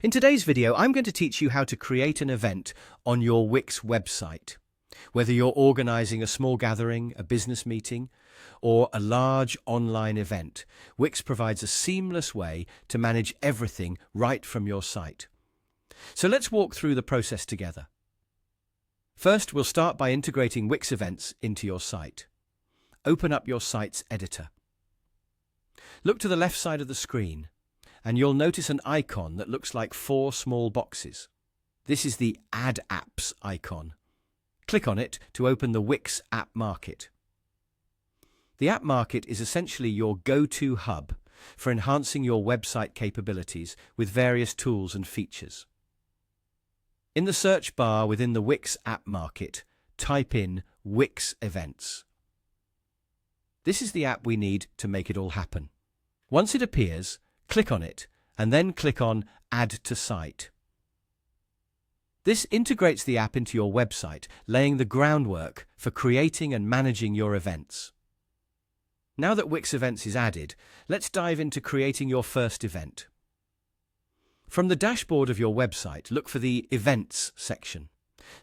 In today's video, I'm going to teach you how to create an event on your Wix website. Whether you're organizing a small gathering, a business meeting, or a large online event, Wix provides a seamless way to manage everything right from your site. So let's walk through the process together. First, we'll start by integrating Wix events into your site. Open up your site's editor. Look to the left side of the screen, and you'll notice an icon that looks like 4 small boxes. This is the Add Apps icon. Click on it to open the Wix App Market. The App Market is essentially your go-to hub for enhancing your website capabilities with various tools and features. In the search bar within the Wix App Market, type in Wix Events. This is the app we need to make it all happen. Once it appears, click on it, and then click on Add to Site. This integrates the app into your website, laying the groundwork for creating and managing your events. Now that Wix Events is added, let's dive into creating your first event. From the dashboard of your website, look for the Events section.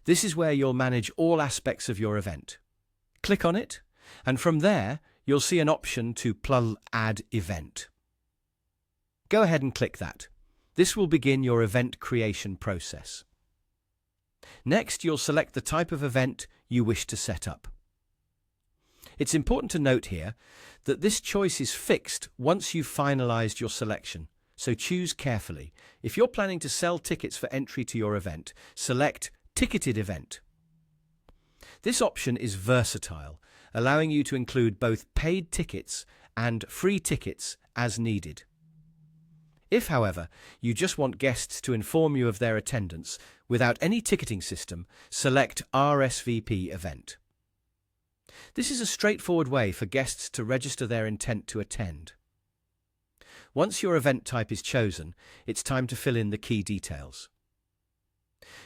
This is where you'll manage all aspects of your event. Click on it, and from there, you'll see an option to Add Event. Go ahead and click that. This will begin your event creation process. Next, you'll select the type of event you wish to set up. It's important to note here that this choice is fixed once you've finalized your selection, so choose carefully. If you're planning to sell tickets for entry to your event, select Ticketed Event. This option is versatile, allowing you to include both paid tickets and free tickets as needed. If, however, you just want guests to inform you of their attendance without any ticketing system, select RSVP Event. This is a straightforward way for guests to register their intent to attend. Once your event type is chosen, it's time to fill in the key details.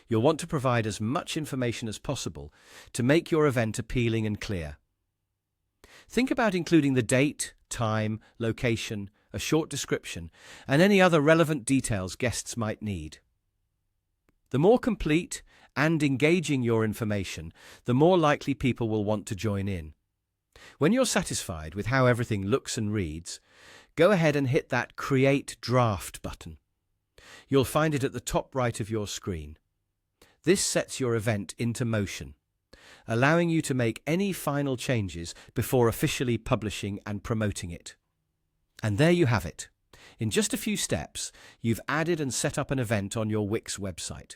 You'll want to provide as much information as possible to make your event appealing and clear. Think about including the date, time, location, a short description, and any other relevant details guests might need. The more complete and engaging your information, the more likely people will want to join in. When you're satisfied with how everything looks and reads, go ahead and hit that Create Draft button. You'll find it at the top right of your screen. This sets your event into motion, allowing you to make any final changes before officially publishing and promoting it. And there you have it. In just a few steps, you've added and set up an event on your Wix website.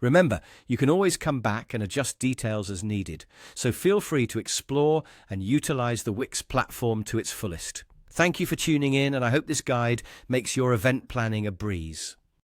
Remember, you can always come back and adjust details as needed, so feel free to explore and utilize the Wix platform to its fullest. Thank you for tuning in, and I hope this guide makes your event planning a breeze.